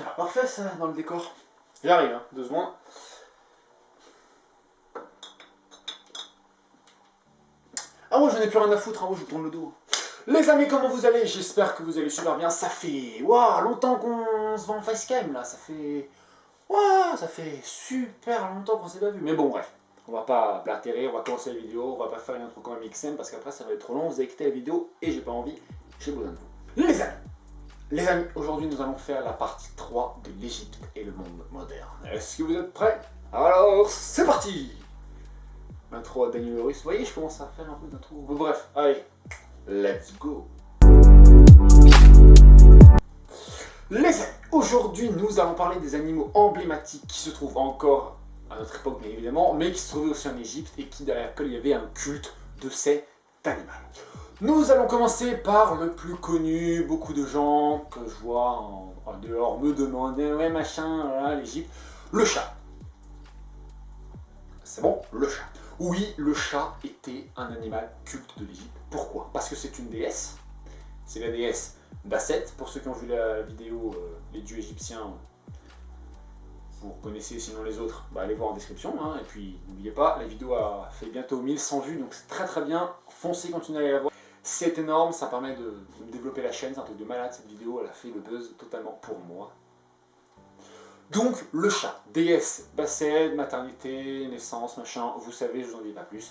Ah, parfait ça, dans le décor. J'arrive, hein, 2 secondes. Ah moi j'en ai plus rien à foutre, hein, moi je vous tourne le dos. Les amis, comment vous allez? J'espère que vous allez super bien. Ça fait longtemps qu'on se voit en facecam là, ça fait super longtemps qu'on s'est pas vu. Mais bon bref, on va pas blatérer, on va commencer la vidéo, on va pas faire une intro comme un XM parce qu'après ça va être trop long, vous avez quitté la vidéo et j'ai pas envie, j'ai besoin de vous. Les amis, aujourd'hui nous allons faire la partie 3 de l'Égypte et le monde moderne. Est-ce que vous êtes prêts? Alors c'est parti! L'intro à Daniel Russe, vous voyez je commence à faire un peu d'intro. Bref, allez, let's go! Les amis, aujourd'hui nous allons parler des animaux emblématiques qui se trouvent encore à notre époque bien évidemment, mais qui se trouvaient aussi en Égypte et derrière lequel il y avait un culte de cet animal. Nous allons commencer par le plus connu, beaucoup de gens que je vois en dehors me demandaient, ouais machin, voilà, l'Égypte, le chat. C'est bon, le chat. Oui, le chat était un animal culte de l'Égypte. Pourquoi? Parce que c'est une déesse, c'est la déesse Basset. Pour ceux qui ont vu la vidéo Les dieux égyptiens, vous reconnaissez, sinon les autres, bah allez voir en description. Hein. Et puis n'oubliez pas, la vidéo a fait bientôt 1100 vues, donc c'est très très bien. Foncez, continuez à aller la voir. C'est énorme, ça permet de développer la chaîne, c'est un truc de malade cette vidéo, elle a fait le buzz totalement pour moi. Donc le chat, déesse, Basset, maternité, naissance, machin, vous savez, je vous en dis pas plus.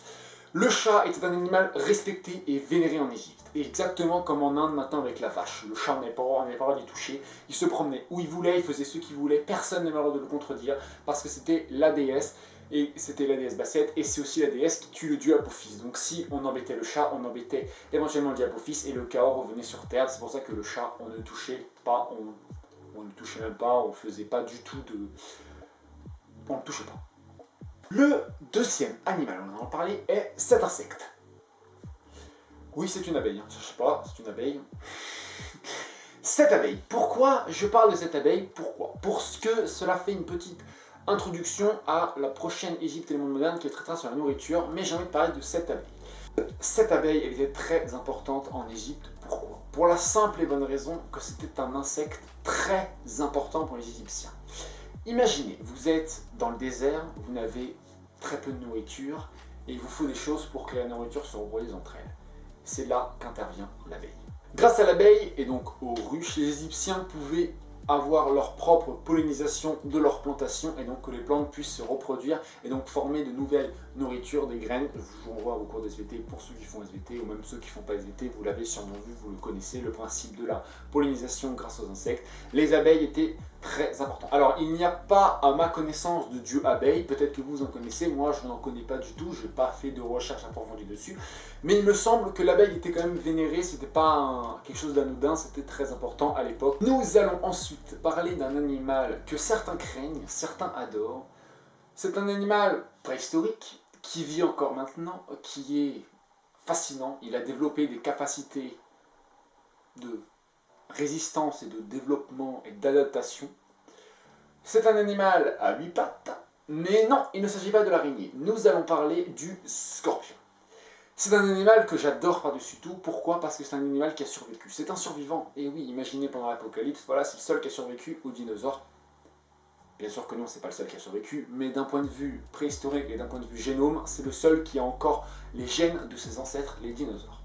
Le chat était un animal respecté et vénéré en Égypte, exactement comme en Inde maintenant avec la vache. Le chat, on n'avait pas le droit d'y toucher, il se promenait où il voulait, il faisait ce qu'il voulait, personne n'avait le droit de le contredire, parce que c'était la déesse, et c'était la déesse Basset, et c'est aussi la déesse qui tue le dieu Apophis. Donc si on embêtait le chat, on embêtait éventuellement le dieu Apophis, et le chaos revenait sur Terre. C'est pour ça que le chat, on ne touchait pas, on ne touchait même pas, on faisait pas du tout de... On ne touchait pas. Le deuxième animal, on en a parlé, est cet insecte. Oui, c'est une abeille, hein. Je sais pas, c'est une abeille. Cette abeille, pourquoi je parle de cette abeille? Pourquoi? Parce que cela fait une petite introduction à la prochaine Égypte et le monde moderne qui traitera sur la nourriture, mais j'ai envie de parler de cette abeille. Cette abeille, elle était très importante en Égypte. Pourquoi? Pour la simple et bonne raison que c'était un insecte très important pour les Égyptiens. Imaginez, vous êtes dans le désert, vous n'avez très peu de nourriture, et il vous faut des choses pour que la nourriture se reproduise entre elles. C'est là qu'intervient l'abeille. Grâce à l'abeille et donc aux ruches, les Égyptiens pouvaient avoir leur propre pollinisation de leurs plantations et donc que les plantes puissent se reproduire et donc former de nouvelles nourritures, des graines. Je vous renvoie au cours d'SVT pour ceux qui font SVT ou même ceux qui ne font pas SVT, vous l'avez sûrement vu, vous le connaissez, le principe de la pollinisation grâce aux insectes. Les abeilles étaient très importantes. Alors il n'y a pas à ma connaissance de dieu abeille, peut-être que vous en connaissez, moi je n'en connais pas du tout, je n'ai pas fait de recherche approfondie dessus, mais il me semble que l'abeille était quand même vénérée, c'était pas quelque chose d'anodin, c'était très important à l'époque. Nous allons ensuite parler d'un animal que certains craignent, certains adorent. C'est un animal préhistorique qui vit encore maintenant, qui est fascinant. Il a développé des capacités de résistance et de développement et d'adaptation. C'est un animal à 8 pattes, mais non, il ne s'agit pas de l'araignée. Nous allons parler du scorpion. C'est un animal que j'adore par-dessus tout. Pourquoi? Parce que c'est un animal qui a survécu. C'est un survivant. Et oui, imaginez pendant l'apocalypse, voilà, c'est le seul qui a survécu aux dinosaures. Bien sûr que non, c'est pas le seul qui a survécu, mais d'un point de vue préhistorique et d'un point de vue génome, c'est le seul qui a encore les gènes de ses ancêtres, les dinosaures.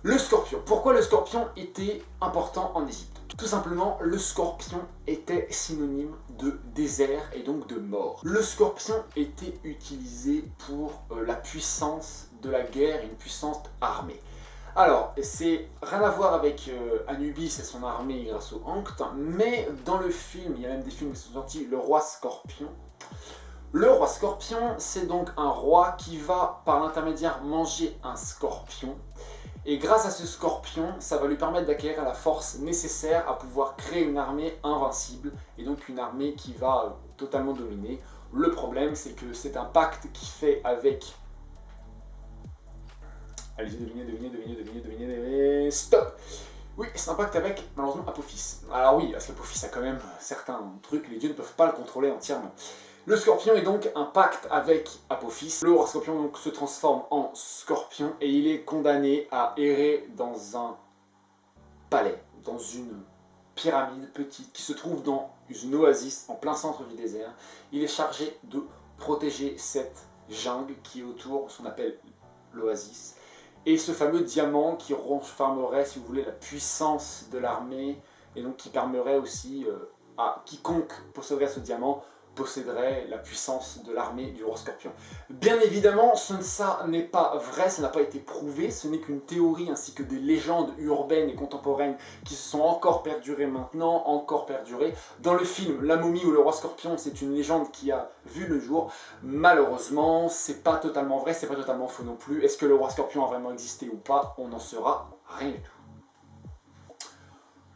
Le scorpion. Pourquoi le scorpion était important en Égypte? Tout simplement, le scorpion était synonyme de désert et donc de mort. Le scorpion était utilisé pour la puissance de la guerre et une puissance armée. Alors, c'est rien à voir avec Anubis et son armée grâce au Ankh, mais dans le film, il y a même des films qui sont sortis, Le Roi Scorpion. Le Roi Scorpion, c'est donc un roi qui va, par l'intermédiaire, manger un scorpion. Et grâce à ce scorpion, ça va lui permettre d'acquérir la force nécessaire à pouvoir créer une armée invincible, et donc une armée qui va totalement dominer. Le problème, c'est que c'est un pacte qu'il fait avec... Allez-y, devinez, stop! Oui, c'est un pacte avec, malheureusement, Apophis. Alors oui, parce qu'Apophis a quand même certains trucs, les dieux ne peuvent pas le contrôler entièrement. Le scorpion est donc un pacte avec Apophis. Le roi scorpion donc se transforme en scorpion et il est condamné à errer dans un palais, dans une pyramide petite qui se trouve dans une oasis en plein centre du désert. Il est chargé de protéger cette jungle qui est autour, ce qu'on appelle l'oasis. Et ce fameux diamant qui renfermerait, si vous voulez, la puissance de l'armée et donc qui permettrait aussi à quiconque posséderait ce diamant posséderait la puissance de l'armée du roi Scorpion. Bien évidemment, ça n'est pas vrai, ça n'a pas été prouvé, ce n'est qu'une théorie ainsi que des légendes urbaines et contemporaines qui se sont encore perdurées maintenant, encore perdurées. Dans le film La Momie ou le roi Scorpion, c'est une légende qui a vu le jour. Malheureusement, c'est pas totalement vrai, c'est pas totalement faux non plus. Est-ce que le roi Scorpion a vraiment existé ou pas? On n'en saura rien du tout.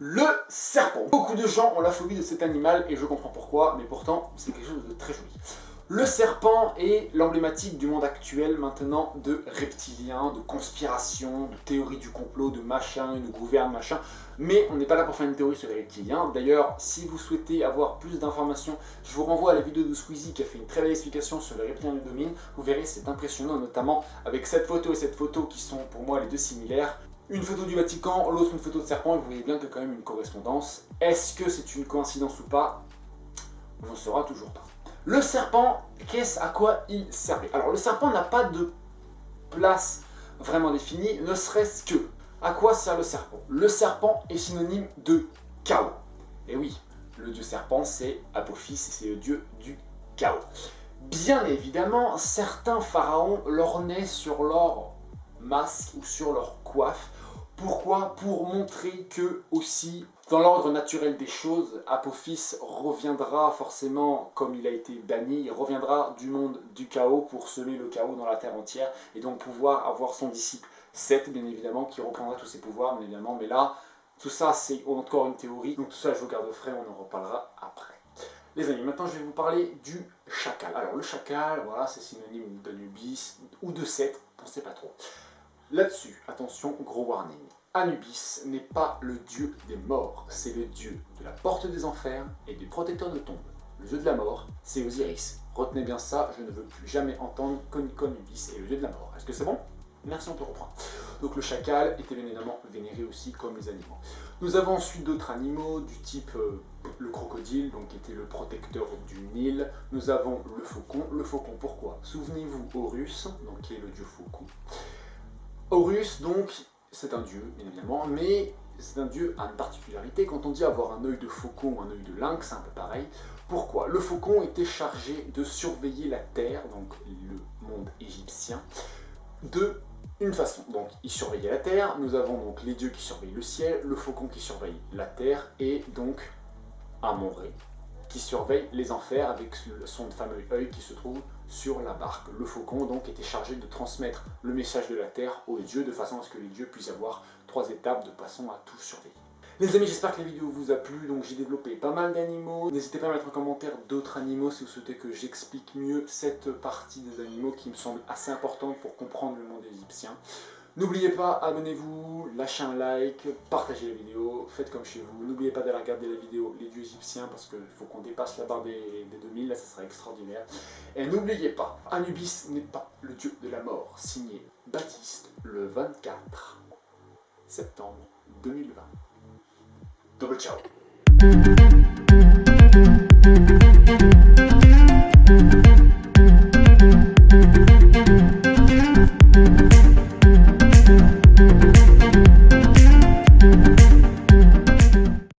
Le serpent. Beaucoup de gens ont la phobie de cet animal et je comprends pourquoi, mais pourtant c'est quelque chose de très joli. Le serpent est l'emblématique du monde actuel maintenant de reptiliens, de conspirations, de théories du complot, de machin, ils nous gouvernent, machin. Mais on n'est pas là pour faire une théorie sur les reptiliens. D'ailleurs, si vous souhaitez avoir plus d'informations, je vous renvoie à la vidéo de Squeezie qui a fait une très belle explication sur les reptiliens du domaine. Vous verrez, c'est impressionnant, notamment avec cette photo et cette photo qui sont pour moi les deux similaires. Une photo du Vatican, l'autre une photo de serpent, et vous voyez bien qu'il y a quand même une correspondance. Est-ce que c'est une coïncidence ou pas? On ne saura toujours pas. Le serpent, à quoi il servait? Alors le serpent n'a pas de place vraiment définie, ne serait-ce que. À quoi sert le serpent? Le serpent est synonyme de chaos. Et oui, le dieu serpent c'est Apophis, c'est le dieu du chaos. Bien évidemment, certains pharaons l'ornaient sur leur masque ou sur leur coiffe. Pourquoi? Pour montrer que aussi, dans l'ordre naturel des choses, Apophis reviendra forcément, comme il a été banni, il reviendra du monde du chaos pour semer le chaos dans la terre entière et donc pouvoir avoir son disciple Seth, bien évidemment, qui reprendra tous ses pouvoirs, bien évidemment. Mais là, tout ça, c'est encore une théorie, donc tout ça, je vous garde frais, on en reparlera après. Les amis, maintenant je vais vous parler du chacal. Alors le chacal, voilà, c'est synonyme d'Anubis ou de Seth, on ne sait pas trop. Là-dessus, attention, gros warning. Anubis n'est pas le dieu des morts, c'est le dieu de la porte des enfers et du protecteur de tombes. Le dieu de la mort, c'est Osiris. Retenez bien ça, je ne veux plus jamais entendre qu'Anubis est le dieu de la mort. Est-ce que c'est bon? Merci, on peut reprendre. Donc le chacal était bien évidemment vénéré aussi comme les animaux. Nous avons ensuite d'autres animaux du type le crocodile, donc qui était le protecteur du Nil. Nous avons le faucon. Le faucon, pourquoi? Souvenez-vous Horus, donc qui est le dieu faucon. Horus, donc, c'est un dieu, bien évidemment, mais c'est un dieu à une particularité. Quand on dit avoir un œil de faucon ou un œil de lynx, c'est un peu pareil. Pourquoi? Le faucon était chargé de surveiller la terre, donc le monde égyptien, de une façon. Donc, il surveillait la terre, nous avons donc les dieux qui surveillent le ciel, le faucon qui surveille la terre, et donc Amon-Ré, qui surveille les enfers avec son fameux œil qui se trouve sur la barque. Le faucon donc était chargé de transmettre le message de la terre aux dieux de façon à ce que les dieux puissent avoir 3 étapes de façon à tout surveiller. Les amis, j'espère que la vidéo vous a plu, donc j'ai développé pas mal d'animaux. N'hésitez pas à mettre en commentaire d'autres animaux si vous souhaitez que j'explique mieux cette partie des animaux qui me semble assez importante pour comprendre le monde égyptien. N'oubliez pas, abonnez-vous, lâchez un like, partagez la vidéo, faites comme chez vous. N'oubliez pas d'aller regarder la vidéo Les dieux égyptiens parce qu'il faut qu'on dépasse la barre des 2000, là ça sera extraordinaire. Et n'oubliez pas, Anubis n'est pas le dieu de la mort, signé Baptiste le 24 septembre 2020. Double ciao.